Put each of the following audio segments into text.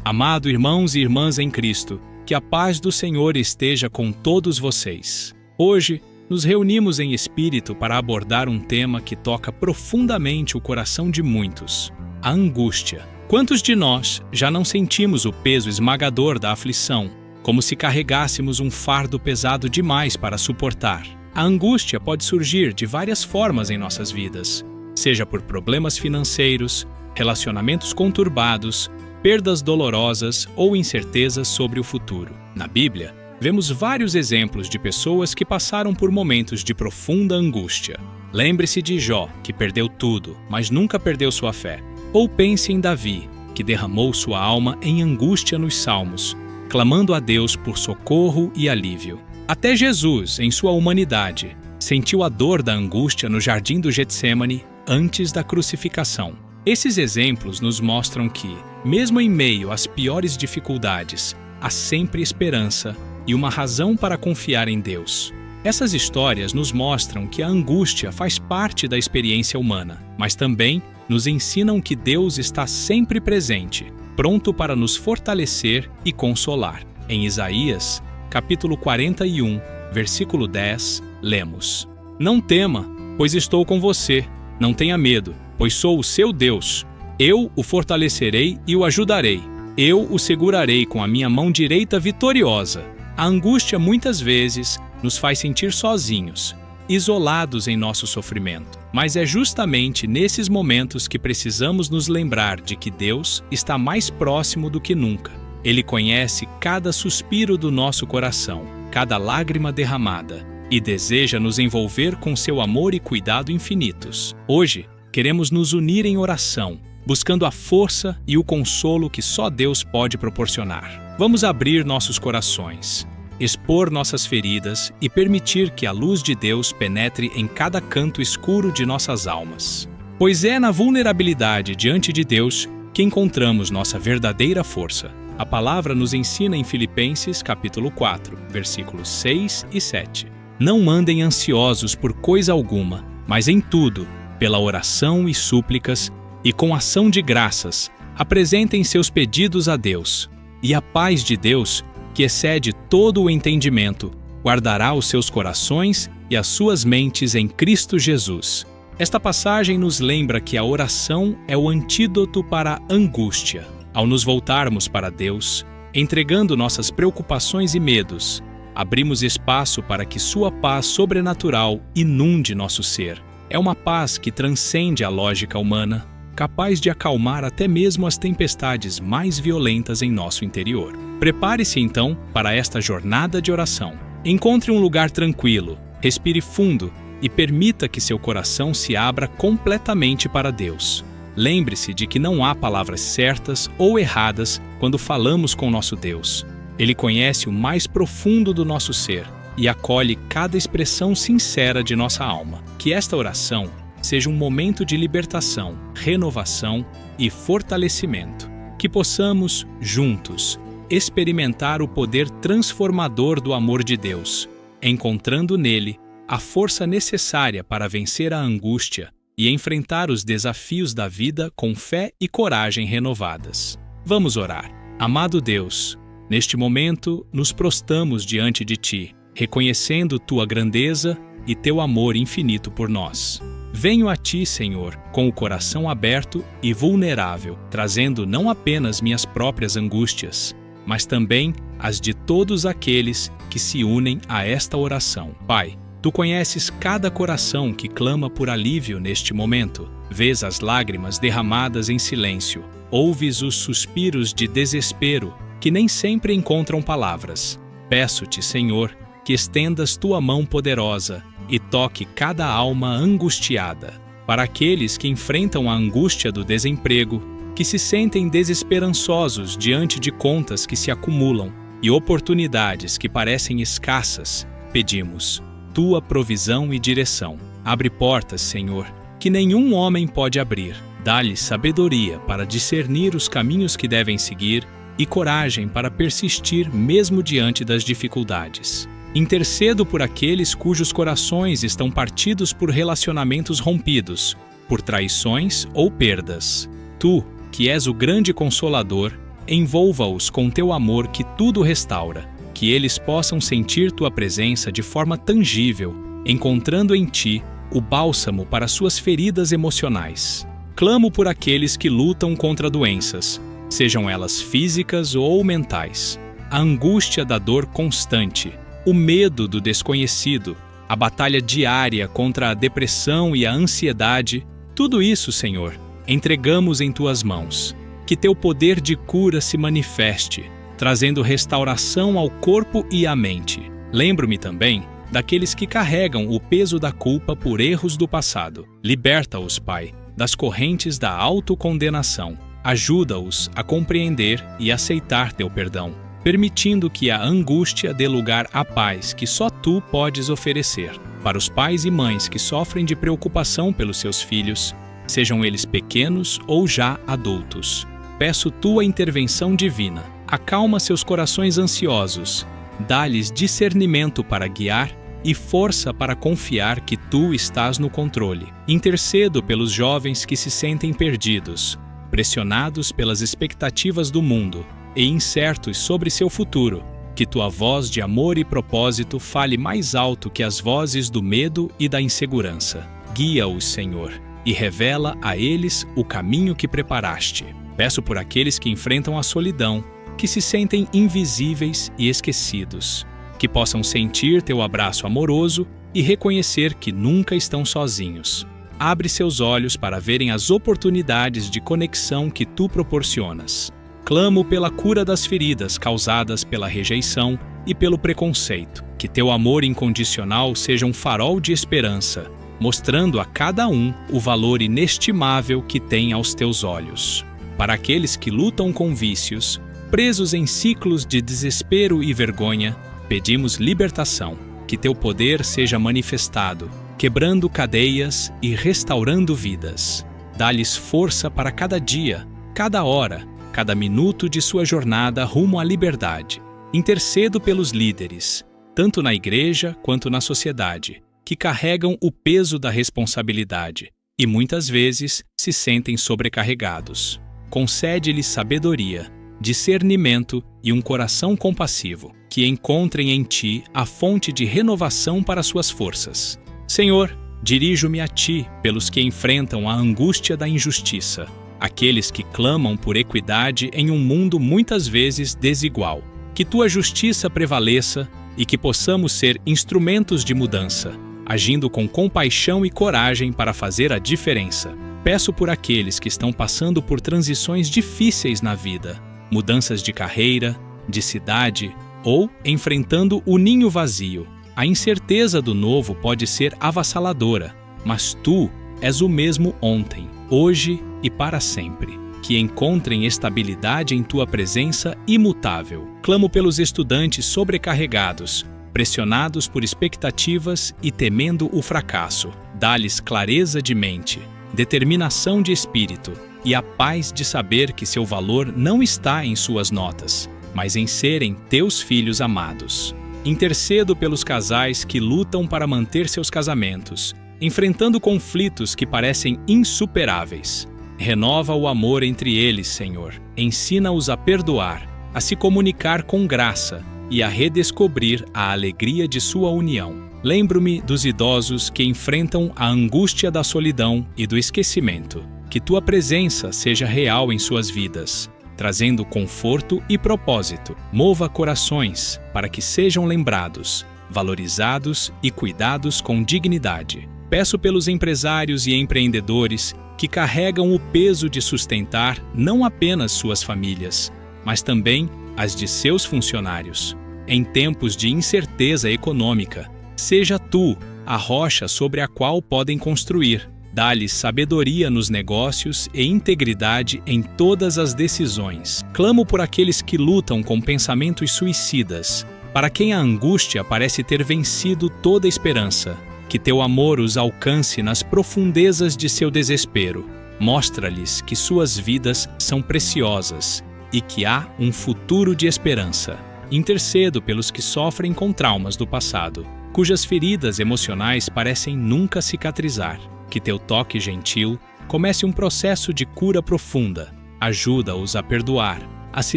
Amado irmãos e irmãs em Cristo, que a paz do Senhor esteja com todos vocês. Hoje, nos reunimos em espírito para abordar um tema que toca profundamente o coração de muitos: a angústia. Quantos de nós já não sentimos o peso esmagador da aflição, como se carregássemos um fardo pesado demais para suportar? A angústia pode surgir de várias formas em nossas vidas, seja por problemas financeiros, relacionamentos conturbados, perdas dolorosas ou incertezas sobre o futuro. Na Bíblia, vemos vários exemplos de pessoas que passaram por momentos de profunda angústia. Lembre-se de Jó, que perdeu tudo, mas nunca perdeu sua fé. Ou pense em Davi, que derramou sua alma em angústia nos Salmos, clamando a Deus por socorro e alívio. Até Jesus, em sua humanidade, sentiu a dor da angústia no jardim do Getsêmani antes da crucificação. Esses exemplos nos mostram que, mesmo em meio às piores dificuldades, há sempre esperança e uma razão para confiar em Deus. Essas histórias nos mostram que a angústia faz parte da experiência humana, mas também nos ensinam que Deus está sempre presente, pronto para nos fortalecer e consolar. Em Isaías, capítulo 41, versículo 10, lemos: Não tema, pois estou com você. Não tenha medo, pois sou o seu Deus. Eu o fortalecerei e o ajudarei. Eu o segurarei com a minha mão direita vitoriosa. A angústia muitas vezes nos faz sentir sozinhos, isolados em nosso sofrimento. Mas é justamente nesses momentos que precisamos nos lembrar de que Deus está mais próximo do que nunca. Ele conhece cada suspiro do nosso coração, cada lágrima derramada, e deseja nos envolver com seu amor e cuidado infinitos. Hoje, queremos nos unir em oração, buscando a força e o consolo que só Deus pode proporcionar. Vamos abrir nossos corações, expor nossas feridas e permitir que a luz de Deus penetre em cada canto escuro de nossas almas. Pois é na vulnerabilidade diante de Deus que encontramos nossa verdadeira força. A palavra nos ensina em Filipenses capítulo 4, versículos 6 e 7. Não andem ansiosos por coisa alguma, mas em tudo, pela oração e súplicas, e com ação de graças, apresentem seus pedidos a Deus. E a paz de Deus, que excede todo o entendimento, guardará os seus corações e as suas mentes em Cristo Jesus. Esta passagem nos lembra que a oração é o antídoto para a angústia. Ao nos voltarmos para Deus, entregando nossas preocupações e medos, abrimos espaço para que sua paz sobrenatural inunde nosso ser. É uma paz que transcende a lógica humana, capaz de acalmar até mesmo as tempestades mais violentas em nosso interior. Prepare-se então para esta jornada de oração. Encontre um lugar tranquilo, respire fundo e permita que seu coração se abra completamente para Deus. Lembre-se de que não há palavras certas ou erradas quando falamos com nosso Deus. Ele conhece o mais profundo do nosso ser e acolhe cada expressão sincera de nossa alma. Que esta oração seja um momento de libertação, renovação e fortalecimento. Que possamos, juntos, experimentar o poder transformador do amor de Deus, encontrando nele a força necessária para vencer a angústia e enfrentar os desafios da vida com fé e coragem renovadas. Vamos orar. Amado Deus, neste momento nos prostramos diante de Ti, reconhecendo Tua grandeza e Teu amor infinito por nós. Venho a Ti, Senhor, com o coração aberto e vulnerável, trazendo não apenas minhas próprias angústias, mas também as de todos aqueles que se unem a esta oração. Pai, Tu conheces cada coração que clama por alívio neste momento. Vês as lágrimas derramadas em silêncio. Ouves os suspiros de desespero que nem sempre encontram palavras. Peço-te, Senhor, que estendas Tua mão poderosa e toque cada alma angustiada. Para aqueles que enfrentam a angústia do desemprego, que se sentem desesperançosos diante de contas que se acumulam e oportunidades que parecem escassas, pedimos Tua provisão e direção. Abre portas, Senhor, que nenhum homem pode abrir. Dá-lhes sabedoria para discernir os caminhos que devem seguir e coragem para persistir mesmo diante das dificuldades. Intercedo por aqueles cujos corações estão partidos por relacionamentos rompidos, por traições ou perdas. Tu, que és o grande Consolador, envolva-os com teu amor que tudo restaura, que eles possam sentir tua presença de forma tangível, encontrando em ti o bálsamo para suas feridas emocionais. Clamo por aqueles que lutam contra doenças, sejam elas físicas ou mentais. A angústia da dor constante, o medo do desconhecido, a batalha diária contra a depressão e a ansiedade, tudo isso, Senhor, entregamos em tuas mãos. Que teu poder de cura se manifeste, trazendo restauração ao corpo e à mente. Lembro-me também daqueles que carregam o peso da culpa por erros do passado. Liberta-os, Pai, das correntes da autocondenação. Ajuda-os a compreender e aceitar teu perdão, permitindo que a angústia dê lugar à paz que só tu podes oferecer. Para os pais e mães que sofrem de preocupação pelos seus filhos, sejam eles pequenos ou já adultos, peço tua intervenção divina. Acalma seus corações ansiosos, dá-lhes discernimento para guiar e força para confiar que tu estás no controle. Intercedo pelos jovens que se sentem perdidos, pressionados pelas expectativas do mundo e incertos sobre seu futuro. Que tua voz de amor e propósito fale mais alto que as vozes do medo e da insegurança. Guia-os, Senhor, e revela a eles o caminho que preparaste. Peço por aqueles que enfrentam a solidão, que se sentem invisíveis e esquecidos, que possam sentir teu abraço amoroso e reconhecer que nunca estão sozinhos. Abre seus olhos para verem as oportunidades de conexão que tu proporcionas. Clamo pela cura das feridas causadas pela rejeição e pelo preconceito. Que teu amor incondicional seja um farol de esperança, mostrando a cada um o valor inestimável que tem aos teus olhos. Para aqueles que lutam com vícios, presos em ciclos de desespero e vergonha, pedimos libertação. Que teu poder seja manifestado, quebrando cadeias e restaurando vidas. Dá-lhes força para cada dia, cada hora, cada minuto de sua jornada rumo à liberdade. Intercedo pelos líderes, tanto na igreja quanto na sociedade, que carregam o peso da responsabilidade e muitas vezes se sentem sobrecarregados. Concede-lhes sabedoria, discernimento e um coração compassivo, que encontrem em ti a fonte de renovação para suas forças. Senhor, dirijo-me a ti pelos que enfrentam a angústia da injustiça, aqueles que clamam por equidade em um mundo muitas vezes desigual. Que tua justiça prevaleça e que possamos ser instrumentos de mudança, agindo com compaixão e coragem para fazer a diferença. Peço por aqueles que estão passando por transições difíceis na vida, mudanças de carreira, de cidade ou enfrentando o ninho vazio. A incerteza do novo pode ser avassaladora, mas tu és o mesmo ontem, hoje e para sempre. Que encontrem estabilidade em tua presença imutável. Clamo pelos estudantes sobrecarregados, pressionados por expectativas e temendo o fracasso. Dá-lhes clareza de mente, determinação de espírito e a paz de saber que seu valor não está em suas notas, mas em serem teus filhos amados. Intercedo pelos casais que lutam para manter seus casamentos, enfrentando conflitos que parecem insuperáveis. Renova o amor entre eles, Senhor. Ensina-os a perdoar, a se comunicar com graça e a redescobrir a alegria de sua união. Lembro-me dos idosos que enfrentam a angústia da solidão e do esquecimento. Que tua presença seja real em suas vidas, trazendo conforto e propósito. Mova corações para que sejam lembrados, valorizados e cuidados com dignidade. Peço pelos empresários e empreendedores que carregam o peso de sustentar não apenas suas famílias, mas também as de seus funcionários. Em tempos de incerteza econômica, seja tu a rocha sobre a qual podem construir. Dá-lhes sabedoria nos negócios e integridade em todas as decisões. Clamo por aqueles que lutam com pensamentos suicidas, para quem a angústia parece ter vencido toda esperança. Que teu amor os alcance nas profundezas de seu desespero. Mostra-lhes que suas vidas são preciosas e que há um futuro de esperança. Intercedo pelos que sofrem com traumas do passado, cujas feridas emocionais parecem nunca cicatrizar. Que teu toque gentil comece um processo de cura profunda. Ajuda-os a perdoar, a se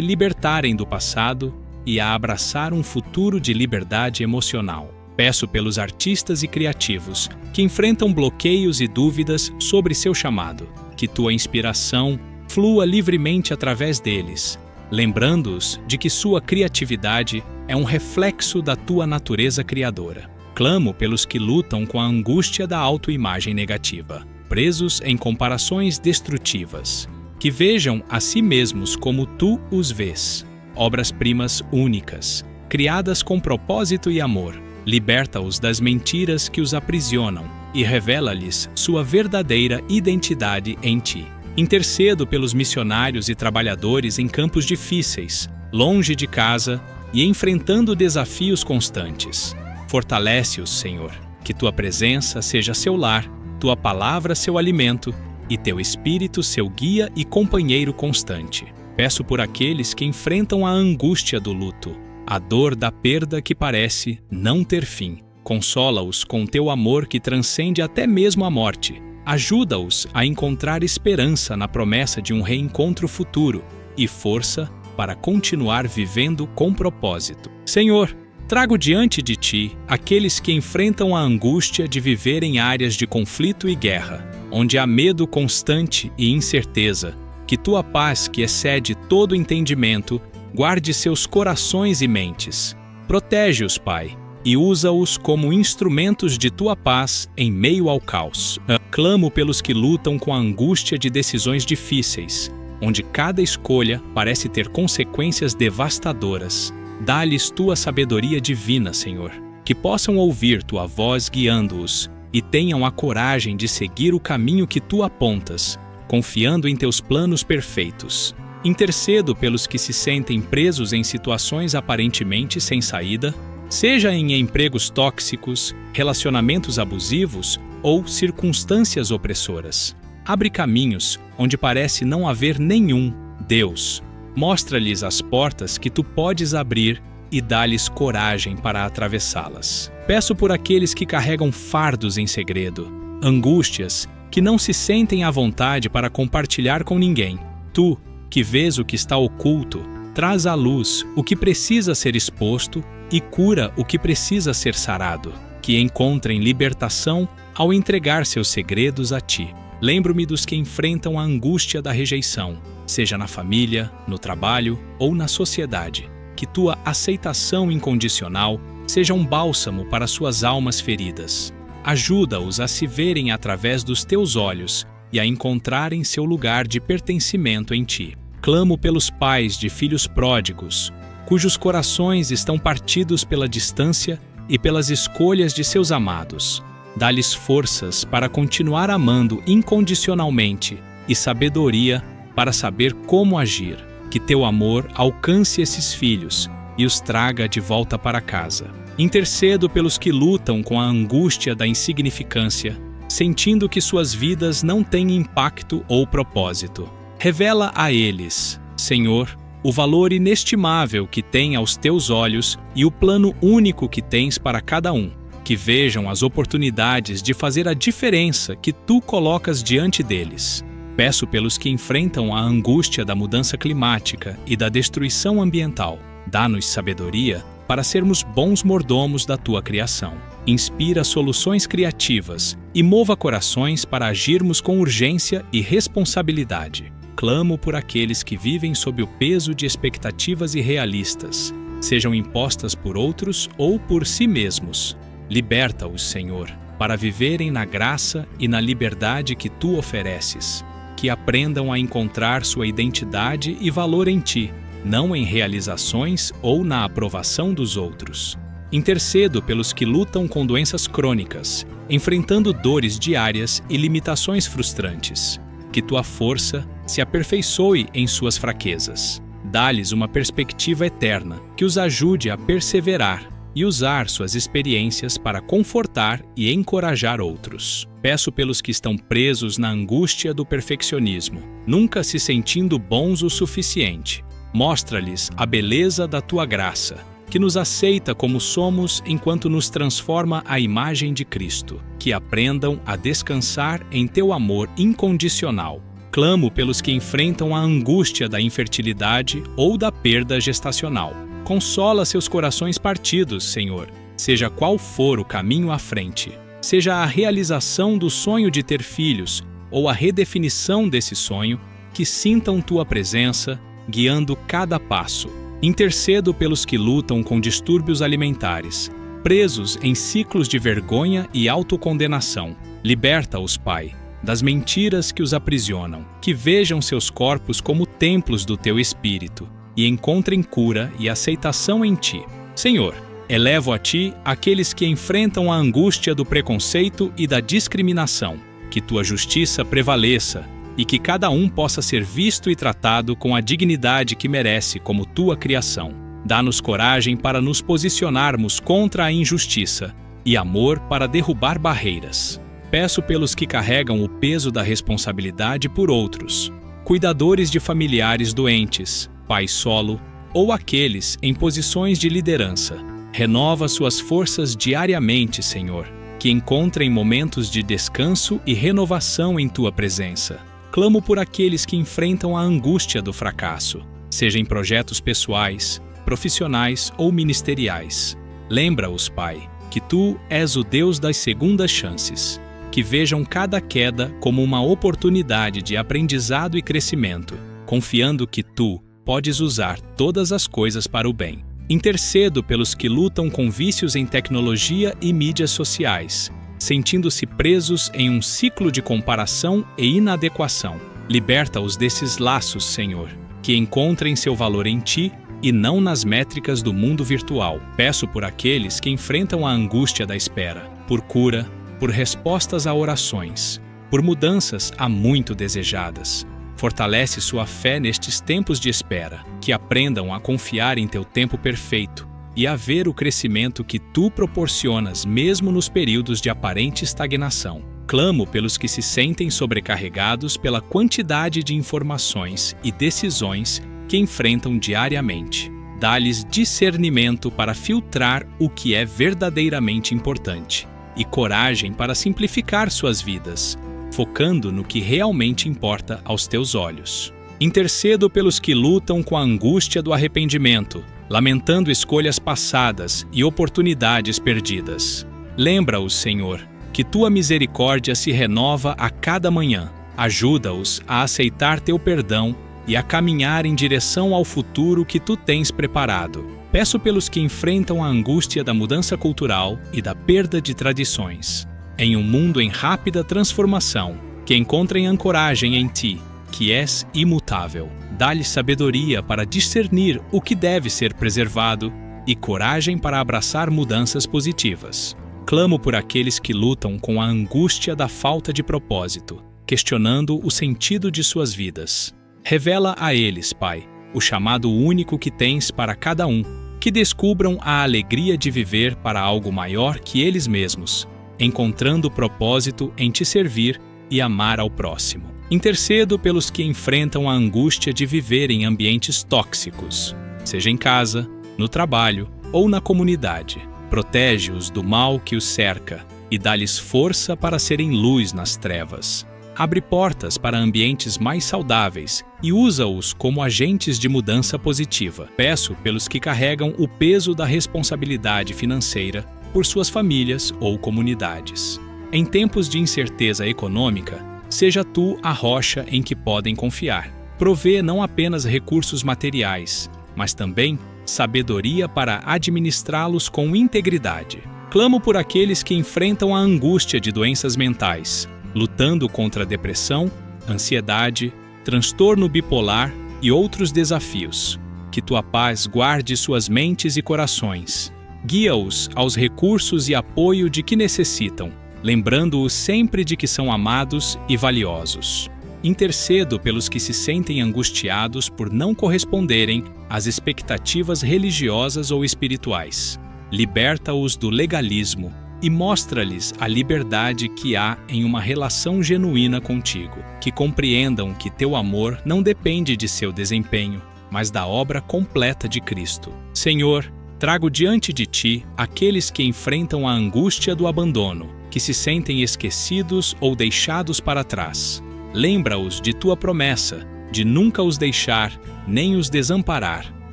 libertarem do passado e a abraçar um futuro de liberdade emocional. Peço pelos artistas e criativos que enfrentam bloqueios e dúvidas sobre seu chamado, que tua inspiração flua livremente através deles, lembrando-os de que sua criatividade é um reflexo da tua natureza criadora. Clamo pelos que lutam com a angústia da autoimagem negativa, presos em comparações destrutivas, que vejam a si mesmos como tu os vês, obras-primas únicas, criadas com propósito e amor. Liberta-os das mentiras que os aprisionam e revela-lhes sua verdadeira identidade em ti. Intercedo pelos missionários e trabalhadores em campos difíceis, longe de casa e enfrentando desafios constantes. Fortalece-os, Senhor, que tua presença seja seu lar, tua palavra seu alimento e teu espírito seu guia e companheiro constante. Peço por aqueles que enfrentam a angústia do luto, a dor da perda que parece não ter fim. Consola-os com teu amor que transcende até mesmo a morte. Ajuda-os a encontrar esperança na promessa de um reencontro futuro e força para continuar vivendo com propósito. Senhor, trago diante de ti aqueles que enfrentam a angústia de viver em áreas de conflito e guerra, onde há medo constante e incerteza. Que tua paz, que excede todo entendimento, guarde seus corações e mentes. Protege-os, Pai, e usa-os como instrumentos de tua paz em meio ao caos. Clamo pelos que lutam com a angústia de decisões difíceis, onde cada escolha parece ter consequências devastadoras. Dá-lhes tua sabedoria divina, Senhor, que possam ouvir tua voz guiando-os e tenham a coragem de seguir o caminho que tu apontas, confiando em teus planos perfeitos. Intercedo pelos que se sentem presos em situações aparentemente sem saída, seja em empregos tóxicos, relacionamentos abusivos ou circunstâncias opressoras. Abre caminhos onde parece não haver nenhum. Deus, mostra-lhes as portas que tu podes abrir e dá-lhes coragem para atravessá-las. Peço por aqueles que carregam fardos em segredo, angústias que não se sentem à vontade para compartilhar com ninguém. Tu, que vês o que está oculto, traz à luz o que precisa ser exposto e cura o que precisa ser sarado. Que encontrem libertação ao entregar seus segredos a ti. Lembro-me dos que enfrentam a angústia da rejeição, seja na família, no trabalho ou na sociedade. Que tua aceitação incondicional seja um bálsamo para suas almas feridas. Ajuda-os a se verem através dos teus olhos e a encontrarem seu lugar de pertencimento em ti. Clamo pelos pais de filhos pródigos, cujos corações estão partidos pela distância e pelas escolhas de seus amados. Dá-lhes forças para continuar amando incondicionalmente e sabedoria para saber como agir. Que teu amor alcance esses filhos e os traga de volta para casa. Intercedo pelos que lutam com a angústia da insignificância, sentindo que suas vidas não têm impacto ou propósito. Revela a eles, Senhor, o valor inestimável que tem aos teus olhos e o plano único que tens para cada um. Que vejam as oportunidades de fazer a diferença que tu colocas diante deles. Peço pelos que enfrentam a angústia da mudança climática e da destruição ambiental. Dá-nos sabedoria para sermos bons mordomos da tua criação. Inspira soluções criativas e mova corações para agirmos com urgência e responsabilidade. Clamo por aqueles que vivem sob o peso de expectativas irrealistas, sejam impostas por outros ou por si mesmos. Liberta-os, Senhor, para viverem na graça e na liberdade que tu ofereces. Que aprendam a encontrar sua identidade e valor em ti, não em realizações ou na aprovação dos outros. Intercedo pelos que lutam com doenças crônicas, enfrentando dores diárias e limitações frustrantes. Que tua força se aperfeiçoe em suas fraquezas. Dá-lhes uma perspectiva eterna que os ajude a perseverar e usar suas experiências para confortar e encorajar outros. Peço pelos que estão presos na angústia do perfeccionismo, nunca se sentindo bons o suficiente. Mostra-lhes a beleza da tua graça, que nos aceita como somos enquanto nos transforma à imagem de Cristo. Que aprendam a descansar em teu amor incondicional, Clamo pelos que enfrentam a angústia da infertilidade ou da perda gestacional. Consola seus corações partidos, Senhor, seja qual for o caminho à frente. Seja a realização do sonho de ter filhos ou a redefinição desse sonho, que sintam tua presença, guiando cada passo. Intercedo pelos que lutam com distúrbios alimentares, presos em ciclos de vergonha e autocondenação. Liberta-os, Pai, das mentiras que os aprisionam, que vejam seus corpos como templos do teu Espírito e encontrem cura e aceitação em ti. Senhor, elevo a ti aqueles que enfrentam a angústia do preconceito e da discriminação. Que tua justiça prevaleça e que cada um possa ser visto e tratado com a dignidade que merece como tua criação. Dá-nos coragem para nos posicionarmos contra a injustiça e amor para derrubar barreiras. Peço pelos que carregam o peso da responsabilidade por outros, cuidadores de familiares doentes, pais solo ou aqueles em posições de liderança. Renova suas forças diariamente, Senhor, que encontrem momentos de descanso e renovação em tua presença. Clamo por aqueles que enfrentam a angústia do fracasso, seja em projetos pessoais, profissionais ou ministeriais. Lembra-os, Pai, que tu és o Deus das segundas chances. Que vejam cada queda como uma oportunidade de aprendizado e crescimento, confiando que tu podes usar todas as coisas para o bem. Intercedo pelos que lutam com vícios em tecnologia e mídias sociais, sentindo-se presos em um ciclo de comparação e inadequação. Liberta-os desses laços, Senhor, que encontrem seu valor em ti e não nas métricas do mundo virtual. Peço por aqueles que enfrentam a angústia da espera, por cura, por respostas a orações, por mudanças há muito desejadas. Fortalece sua fé nestes tempos de espera, que aprendam a confiar em teu tempo perfeito e a ver o crescimento que tu proporcionas mesmo nos períodos de aparente estagnação. Clamo pelos que se sentem sobrecarregados pela quantidade de informações e decisões que enfrentam diariamente. Dá-lhes discernimento para filtrar o que é verdadeiramente importante e coragem para simplificar suas vidas, focando no que realmente importa aos teus olhos. Intercedo pelos que lutam com a angústia do arrependimento, lamentando escolhas passadas e oportunidades perdidas. Lembra-os, Senhor, que tua misericórdia se renova a cada manhã. Ajuda-os a aceitar teu perdão e a caminhar em direção ao futuro que tu tens preparado. Peço pelos que enfrentam a angústia da mudança cultural e da perda de tradições. Em um mundo em rápida transformação, que encontrem ancoragem em ti, que és imutável. Dá-lhes sabedoria para discernir o que deve ser preservado e coragem para abraçar mudanças positivas. Clamo por aqueles que lutam com a angústia da falta de propósito, questionando o sentido de suas vidas. Revela a eles, Pai, o chamado único que tens para cada um, que descubram a alegria de viver para algo maior que eles mesmos, encontrando propósito em te servir e amar ao próximo. Intercedo pelos que enfrentam a angústia de viver em ambientes tóxicos, seja em casa, no trabalho ou na comunidade. Protege-os do mal que os cerca e dá-lhes força para serem luz nas trevas. Abre portas para ambientes mais saudáveis e usa-os como agentes de mudança positiva. Peço pelos que carregam o peso da responsabilidade financeira por suas famílias ou comunidades. Em tempos de incerteza econômica, seja tu a rocha em que podem confiar. Provê não apenas recursos materiais, mas também sabedoria para administrá-los com integridade. Clamo por aqueles que enfrentam a angústia de doenças mentais, lutando contra a depressão, ansiedade, transtorno bipolar e outros desafios. Que tua paz guarde suas mentes e corações. Guia-os aos recursos e apoio de que necessitam, lembrando-os sempre de que são amados e valiosos. Intercedo pelos que se sentem angustiados por não corresponderem às expectativas religiosas ou espirituais. Liberta-os do legalismo e mostra-lhes a liberdade que há em uma relação genuína contigo, que compreendam que teu amor não depende de seu desempenho, mas da obra completa de Cristo. Senhor, trago diante de ti aqueles que enfrentam a angústia do abandono, que se sentem esquecidos ou deixados para trás. Lembra-os de tua promessa, de nunca os deixar, nem os desamparar,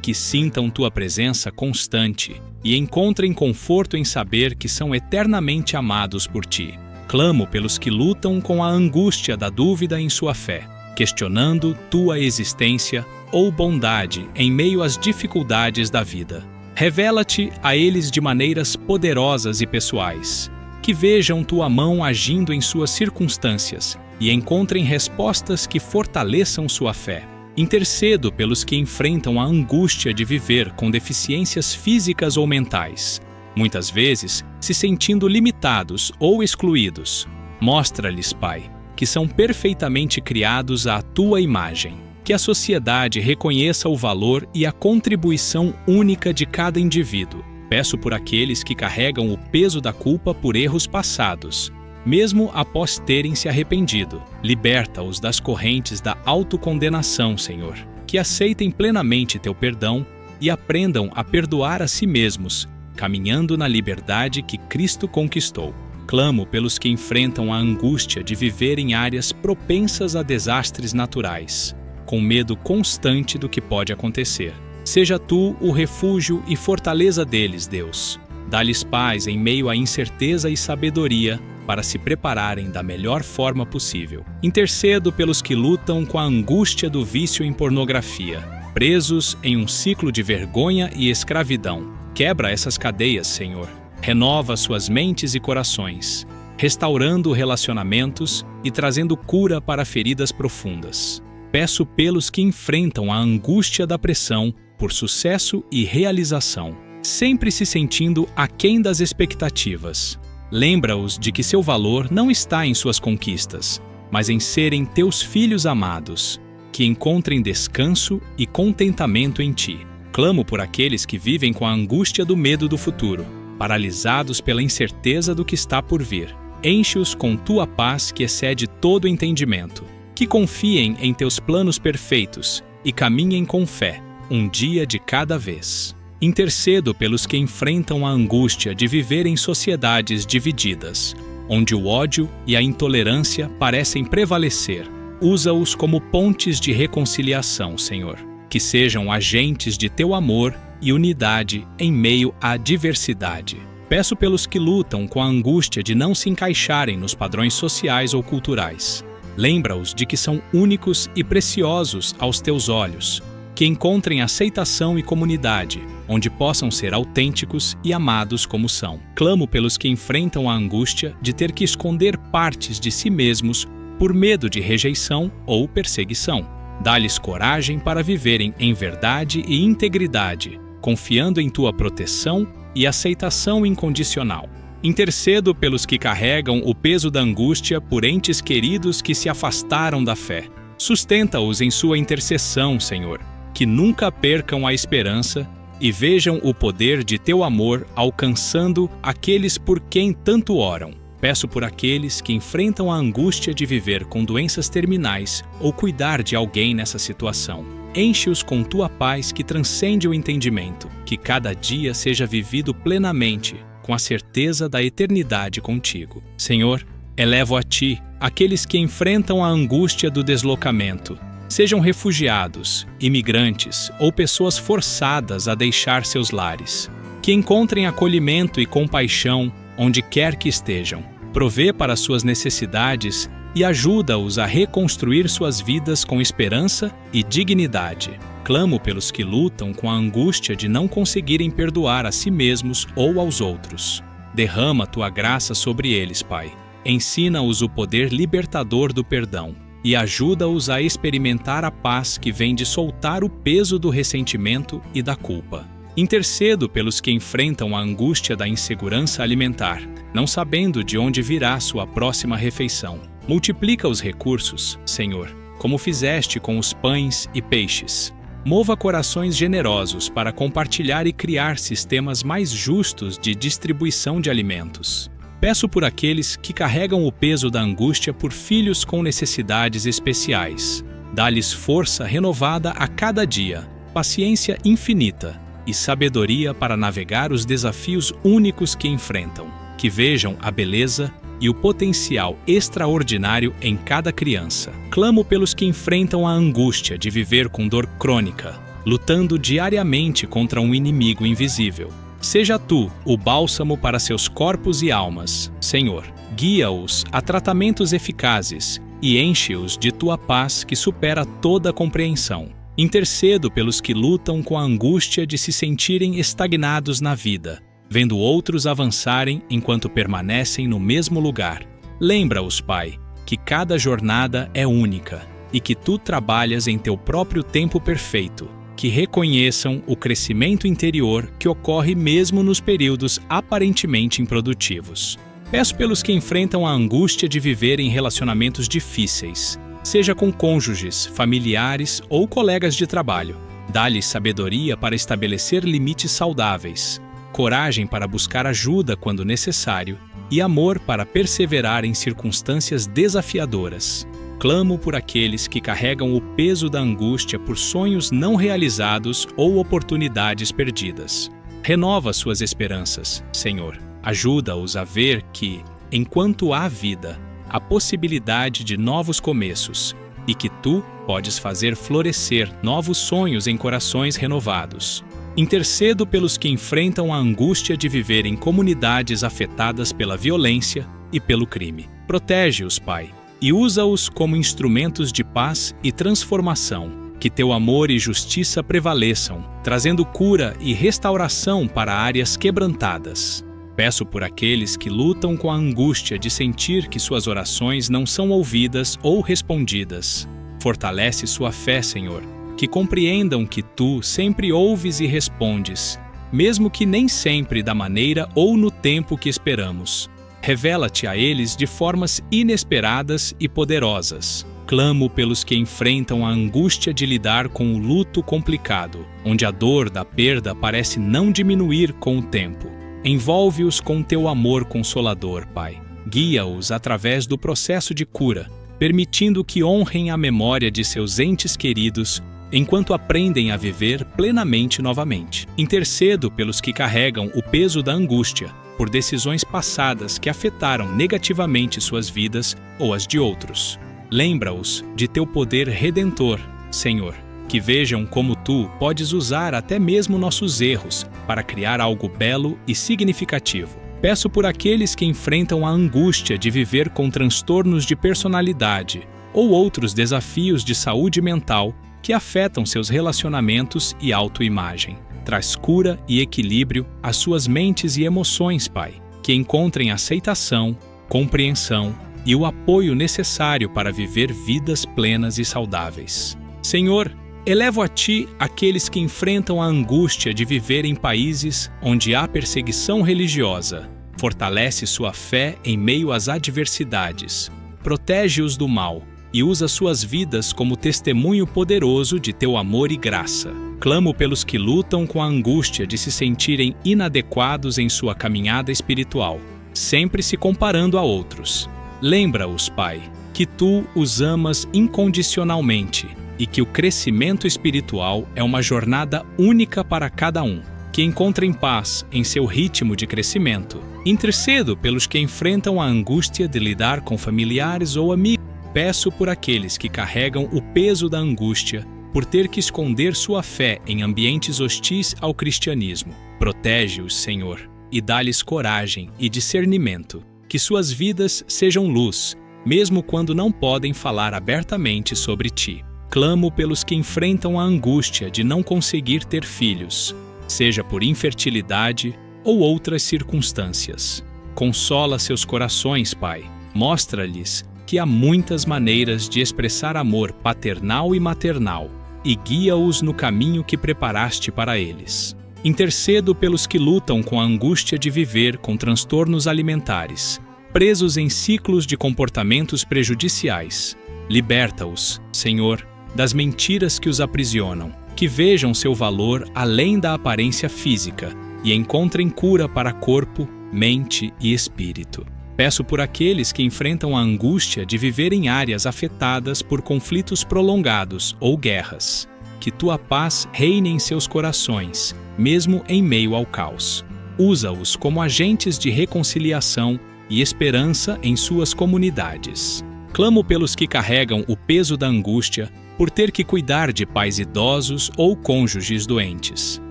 que sintam tua presença constante e encontrem conforto em saber que são eternamente amados por ti. Clamo pelos que lutam com a angústia da dúvida em sua fé, questionando tua existência ou bondade em meio às dificuldades da vida. Revela-te a eles de maneiras poderosas e pessoais, que vejam tua mão agindo em suas circunstâncias e encontrem respostas que fortaleçam sua fé. Intercedo pelos que enfrentam a angústia de viver com deficiências físicas ou mentais, muitas vezes se sentindo limitados ou excluídos. Mostra-lhes, Pai, que são perfeitamente criados à tua imagem, que a sociedade reconheça o valor e a contribuição única de cada indivíduo. Peço por aqueles que carregam o peso da culpa por erros passados, mesmo após terem se arrependido. Liberta-os das correntes da autocondenação, Senhor, que aceitem plenamente teu perdão e aprendam a perdoar a si mesmos, caminhando na liberdade que Cristo conquistou. Clamo pelos que enfrentam a angústia de viver em áreas propensas a desastres naturais, com medo constante do que pode acontecer. Seja tu o refúgio e fortaleza deles, Deus. Dá-lhes paz em meio à incerteza e sabedoria para se prepararem da melhor forma possível. Intercedo pelos que lutam com a angústia do vício em pornografia, presos em um ciclo de vergonha e escravidão. Quebra essas cadeias, Senhor. Renova suas mentes e corações, restaurando relacionamentos e trazendo cura para feridas profundas. Peço pelos que enfrentam a angústia da pressão por sucesso e realização, sempre se sentindo aquém das expectativas. Lembra-os de que seu valor não está em suas conquistas, mas em serem teus filhos amados, que encontrem descanso e contentamento em ti. Clamo por aqueles que vivem com a angústia do medo do futuro, paralisados pela incerteza do que está por vir. Enche-os com tua paz que excede todo entendimento, que confiem em teus planos perfeitos e caminhem com fé, um dia de cada vez. Intercedo pelos que enfrentam a angústia de viver em sociedades divididas, onde o ódio e a intolerância parecem prevalecer. Usa-os como pontes de reconciliação, Senhor, que sejam agentes de teu amor e unidade em meio à diversidade. Peço pelos que lutam com a angústia de não se encaixarem nos padrões sociais ou culturais. Lembra-os de que são únicos e preciosos aos teus olhos, que encontrem aceitação e comunidade, onde possam ser autênticos e amados como são. Clamo pelos que enfrentam a angústia de ter que esconder partes de si mesmos por medo de rejeição ou perseguição. Dá-lhes coragem para viverem em verdade e integridade, confiando em tua proteção e aceitação incondicional. Intercedo pelos que carregam o peso da angústia por entes queridos que se afastaram da fé. Sustenta-os em sua intercessão, Senhor, que nunca percam a esperança e vejam o poder de teu amor alcançando aqueles por quem tanto oram. Peço por aqueles que enfrentam a angústia de viver com doenças terminais ou cuidar de alguém nessa situação. Enche-os com tua paz que transcende o entendimento, que cada dia seja vivido plenamente, com a certeza da eternidade contigo. Senhor, elevo a ti aqueles que enfrentam a angústia do deslocamento, sejam refugiados, imigrantes ou pessoas forçadas a deixar seus lares, que encontrem acolhimento e compaixão onde quer que estejam. Provê para suas necessidades e ajuda-os a reconstruir suas vidas com esperança e dignidade. Clamo pelos que lutam com a angústia de não conseguirem perdoar a si mesmos ou aos outros. Derrama tua graça sobre eles, Pai. Ensina-os o poder libertador do perdão e ajuda-os a experimentar a paz que vem de soltar o peso do ressentimento e da culpa. Intercedo pelos que enfrentam a angústia da insegurança alimentar, não sabendo de onde virá sua próxima refeição. Multiplica os recursos, Senhor, como fizeste com os pães e peixes. Mova corações generosos para compartilhar e criar sistemas mais justos de distribuição de alimentos. Peço por aqueles que carregam o peso da angústia por filhos com necessidades especiais. Dá-lhes força renovada a cada dia, paciência infinita e sabedoria para navegar os desafios únicos que enfrentam. Que vejam a beleza e o potencial extraordinário em cada criança. Clamo pelos que enfrentam a angústia de viver com dor crônica, lutando diariamente contra um inimigo invisível. Seja tu o bálsamo para seus corpos e almas, Senhor. Guia-os a tratamentos eficazes e enche-os de tua paz que supera toda compreensão. Intercedo pelos que lutam com a angústia de se sentirem estagnados na vida, vendo outros avançarem enquanto permanecem no mesmo lugar. Lembra-os, Pai, que cada jornada é única e que tu trabalhas em teu próprio tempo perfeito. Que reconheçam o crescimento interior que ocorre mesmo nos períodos aparentemente improdutivos. Peço pelos que enfrentam a angústia de viver em relacionamentos difíceis, seja com cônjuges, familiares ou colegas de trabalho. Dá-lhes sabedoria para estabelecer limites saudáveis, coragem para buscar ajuda quando necessário e amor para perseverar em circunstâncias desafiadoras. Clamo por aqueles que carregam o peso da angústia por sonhos não realizados ou oportunidades perdidas. Renova suas esperanças, Senhor. Ajuda-os a ver que, enquanto há vida, há possibilidade de novos começos e que tu podes fazer florescer novos sonhos em corações renovados. Intercedo pelos que enfrentam a angústia de viver em comunidades afetadas pela violência e pelo crime. Protege-os, Pai, e usa-os como instrumentos de paz e transformação. Que teu amor e justiça prevaleçam, trazendo cura e restauração para áreas quebrantadas. Peço por aqueles que lutam com a angústia de sentir que suas orações não são ouvidas ou respondidas. Fortalece sua fé, Senhor, que compreendam que tu sempre ouves e respondes, mesmo que nem sempre da maneira ou no tempo que esperamos. Revela-te a eles de formas inesperadas e poderosas. Clamo pelos que enfrentam a angústia de lidar com o luto complicado, onde a dor da perda parece não diminuir com o tempo. Envolve-os com teu amor consolador, Pai. Guia-os através do processo de cura, permitindo que honrem a memória de seus entes queridos enquanto aprendem a viver plenamente novamente. Intercedo pelos que carregam o peso da angústia por decisões passadas que afetaram negativamente suas vidas ou as de outros. Lembra-os de teu poder redentor, Senhor, que vejam como tu podes usar até mesmo nossos erros para criar algo belo e significativo. Peço por aqueles que enfrentam a angústia de viver com transtornos de personalidade ou outros desafios de saúde mental que afetam seus relacionamentos e autoimagem. Traz cura e equilíbrio às suas mentes e emoções, Pai, que encontrem aceitação, compreensão e o apoio necessário para viver vidas plenas e saudáveis. Senhor, elevo a Ti aqueles que enfrentam a angústia de viver em países onde há perseguição religiosa. Fortalece sua fé em meio às adversidades. Protege-os do mal e usa suas vidas como testemunho poderoso de Teu amor e graça. Clamo pelos que lutam com a angústia de se sentirem inadequados em sua caminhada espiritual, sempre se comparando a outros. Lembra-os, Pai, que Tu os amas incondicionalmente e que o crescimento espiritual é uma jornada única para cada um. Que encontrem paz em seu ritmo de crescimento. Intercedo pelos que enfrentam a angústia de lidar com familiares ou amigos. Peço por aqueles que carregam o peso da angústia por ter que esconder sua fé em ambientes hostis ao cristianismo. Protege-os, Senhor, e dá-lhes coragem e discernimento. Que suas vidas sejam luz, mesmo quando não podem falar abertamente sobre Ti. Clamo pelos que enfrentam a angústia de não conseguir ter filhos, seja por infertilidade ou outras circunstâncias. Consola seus corações, Pai. Mostra-lhes que há muitas maneiras de expressar amor paternal e maternal, e guia-os no caminho que preparaste para eles. Intercedo pelos que lutam com a angústia de viver com transtornos alimentares, presos em ciclos de comportamentos prejudiciais. Liberta-os, Senhor, das mentiras que os aprisionam, que vejam seu valor além da aparência física e encontrem cura para corpo, mente e espírito. Peço por aqueles que enfrentam a angústia de viver em áreas afetadas por conflitos prolongados ou guerras, que Tua paz reine em seus corações, mesmo em meio ao caos. Usa-os como agentes de reconciliação e esperança em suas comunidades. Clamo pelos que carregam o peso da angústia por ter que cuidar de pais idosos ou cônjuges doentes.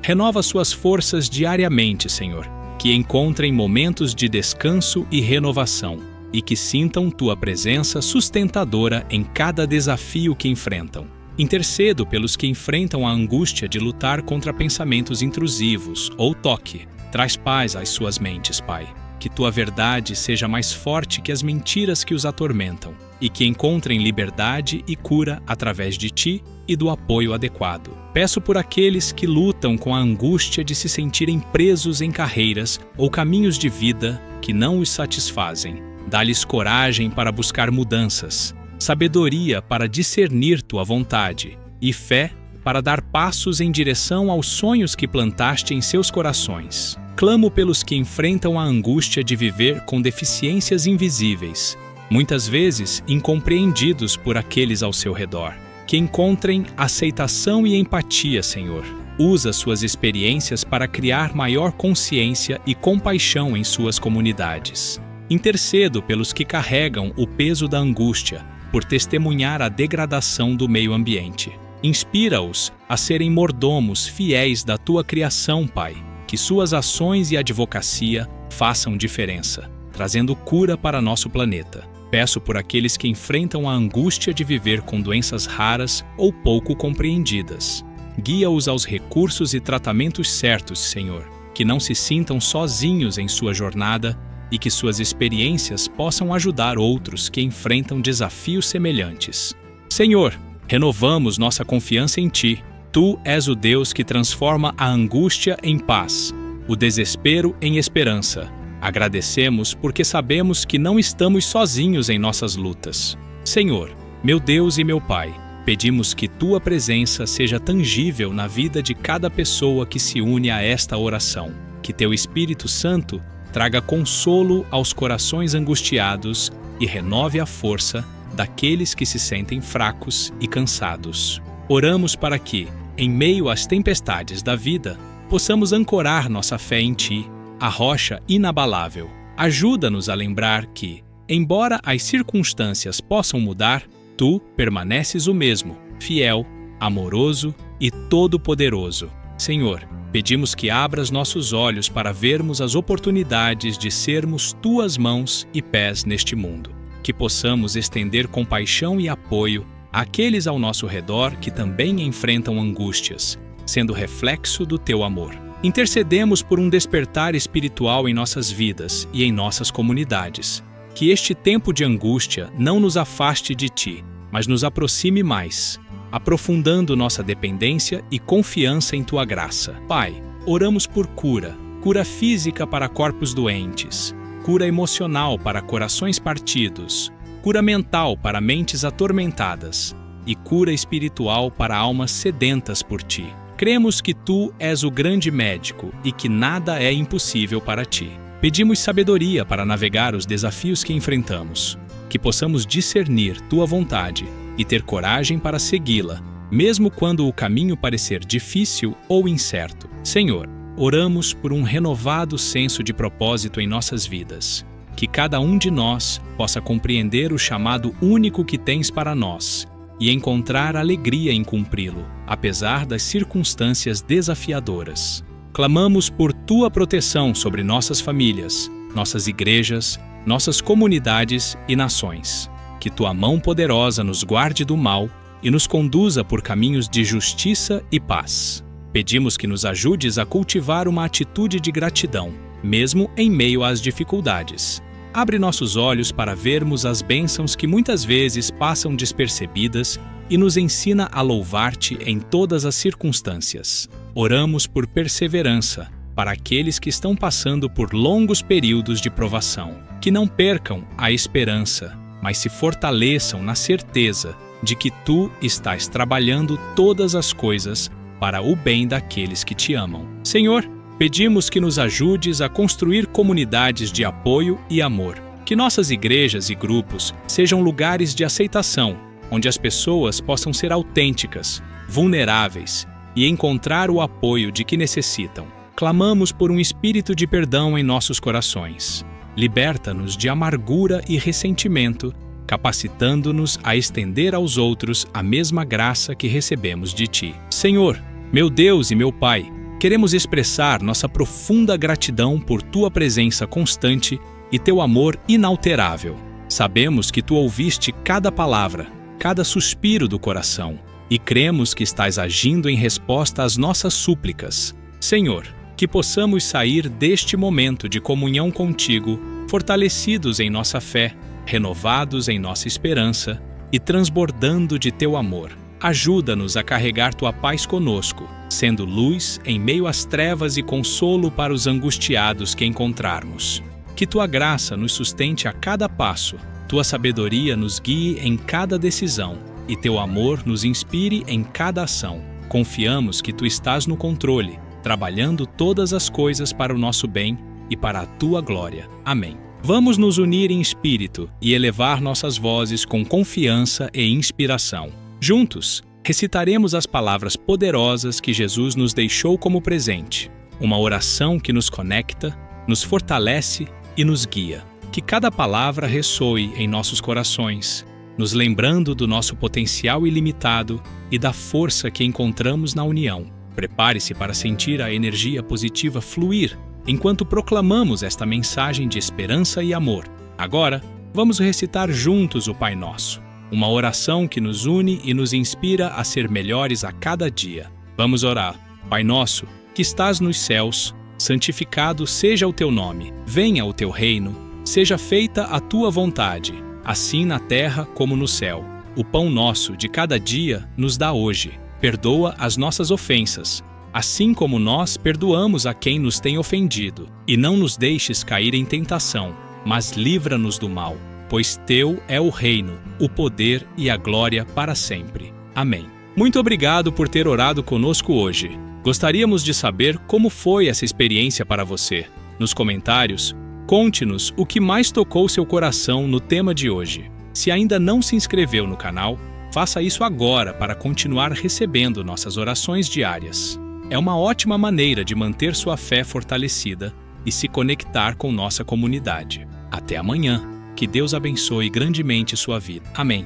Renova suas forças diariamente, Senhor, que encontrem momentos de descanso e renovação, e que sintam Tua presença sustentadora em cada desafio que enfrentam. Intercedo pelos que enfrentam a angústia de lutar contra pensamentos intrusivos ou toque. Traz paz às suas mentes, Pai. Que Tua verdade seja mais forte que as mentiras que os atormentam, e que encontrem liberdade e cura através de Ti e do apoio adequado. Peço por aqueles que lutam com a angústia de se sentirem presos em carreiras ou caminhos de vida que não os satisfazem. Dá-lhes coragem para buscar mudanças, sabedoria para discernir Tua vontade e fé para dar passos em direção aos sonhos que plantaste em seus corações. Clamo pelos que enfrentam a angústia de viver com deficiências invisíveis, muitas vezes incompreendidos por aqueles ao seu redor. Que encontrem aceitação e empatia, Senhor. Usa suas experiências para criar maior consciência e compaixão em suas comunidades. Intercedo pelos que carregam o peso da angústia por testemunhar a degradação do meio ambiente. Inspira-os a serem mordomos fiéis da Tua criação, Pai. Que suas ações e advocacia façam diferença, trazendo cura para nosso planeta. Peço por aqueles que enfrentam a angústia de viver com doenças raras ou pouco compreendidas. Guia-os aos recursos e tratamentos certos, Senhor. Que não se sintam sozinhos em sua jornada e que suas experiências possam ajudar outros que enfrentam desafios semelhantes. Senhor, renovamos nossa confiança em Ti. Tu és o Deus que transforma a angústia em paz, o desespero em esperança. Agradecemos porque sabemos que não estamos sozinhos em nossas lutas. Senhor, meu Deus e meu Pai, pedimos que Tua presença seja tangível na vida de cada pessoa que se une a esta oração. Que Teu Espírito Santo traga consolo aos corações angustiados e renove a força daqueles que se sentem fracos e cansados. Oramos para que, em meio às tempestades da vida, possamos ancorar nossa fé em Ti, a rocha inabalável. Ajuda-nos a lembrar que, embora as circunstâncias possam mudar, Tu permaneces o mesmo, fiel, amoroso e todo-poderoso. Senhor, pedimos que abras nossos olhos para vermos as oportunidades de sermos Tuas mãos e pés neste mundo. Que possamos estender compaixão e apoio àqueles ao nosso redor que também enfrentam angústias, sendo reflexo do Teu amor. Intercedemos por um despertar espiritual em nossas vidas e em nossas comunidades. Que este tempo de angústia não nos afaste de Ti, mas nos aproxime mais, aprofundando nossa dependência e confiança em Tua graça. Pai, oramos por cura física para corpos doentes, cura emocional para corações partidos, cura mental para mentes atormentadas e cura espiritual para almas sedentas por Ti. Cremos que Tu és o grande médico e que nada é impossível para Ti. Pedimos sabedoria para navegar os desafios que enfrentamos, que possamos discernir Tua vontade e ter coragem para segui-la, mesmo quando o caminho parecer difícil ou incerto. Senhor, oramos por um renovado senso de propósito em nossas vidas. Que cada um de nós possa compreender o chamado único que Tens para nós e encontrar alegria em cumpri-lo, apesar das circunstâncias desafiadoras. Clamamos por Tua proteção sobre nossas famílias, nossas igrejas, nossas comunidades e nações. Que Tua mão poderosa nos guarde do mal e nos conduza por caminhos de justiça e paz. Pedimos que nos ajudes a cultivar uma atitude de gratidão, mesmo em meio às dificuldades. Abre nossos olhos para vermos as bênçãos que muitas vezes passam despercebidas e nos ensina a louvar-Te em todas as circunstâncias. Oramos por perseverança para aqueles que estão passando por longos períodos de provação. Que não percam a esperança, mas se fortaleçam na certeza de que Tu estás trabalhando todas as coisas para o bem daqueles que Te amam. Senhor, pedimos que nos ajudes a construir comunidades de apoio e amor. Que nossas igrejas e grupos sejam lugares de aceitação, onde as pessoas possam ser autênticas, vulneráveis e encontrar o apoio de que necessitam. Clamamos por um espírito de perdão em nossos corações. liberta-nos de amargura e ressentimento, capacitando-nos a estender aos outros a mesma graça que recebemos de Ti. Senhor, meu Deus e meu Pai, queremos expressar nossa profunda gratidão por Tua presença constante e Teu amor inalterável. Sabemos que Tu ouviste cada palavra, cada suspiro do coração, e cremos que estás agindo em resposta às nossas súplicas. Senhor, que possamos sair deste momento de comunhão contigo, fortalecidos em nossa fé, renovados em nossa esperança e transbordando de Teu amor. Ajuda-nos a carregar Tua paz conosco, sendo luz em meio às trevas e consolo para os angustiados que encontrarmos. Que Tua graça nos sustente a cada passo, Tua sabedoria nos guie em cada decisão e Teu amor nos inspire em cada ação. Confiamos que Tu estás no controle, trabalhando todas as coisas para o nosso bem e para a Tua glória. Amém. Vamos nos unir em espírito e elevar nossas vozes com confiança e inspiração. Juntos, recitaremos as palavras poderosas que Jesus nos deixou como presente. Uma oração que nos conecta, nos fortalece e nos guia. Que cada palavra ressoe em nossos corações, nos lembrando do nosso potencial ilimitado e da força que encontramos na união. Prepare-se para sentir a energia positiva fluir enquanto proclamamos esta mensagem de esperança e amor. Agora, vamos recitar juntos o Pai Nosso, uma oração que nos une e nos inspira a ser melhores a cada dia. Vamos orar. Pai Nosso, que estás nos céus, santificado seja o Teu nome. Venha o Teu reino, seja feita a Tua vontade, assim na terra como no céu. O pão nosso de cada dia nos dá hoje. Perdoa as nossas ofensas, assim como nós perdoamos a quem nos tem ofendido. E não nos deixes cair em tentação, mas livra-nos do mal, pois Teu é o reino, o poder e a glória para sempre. Amém. Muito obrigado por ter orado conosco hoje. Gostaríamos de saber como foi essa experiência para você. Nos comentários, conte-nos o que mais tocou seu coração no tema de hoje. Se ainda não se inscreveu no canal, faça isso agora para continuar recebendo nossas orações diárias. É uma ótima maneira de manter sua fé fortalecida e se conectar com nossa comunidade. Até amanhã. Que Deus abençoe grandemente sua vida. Amém.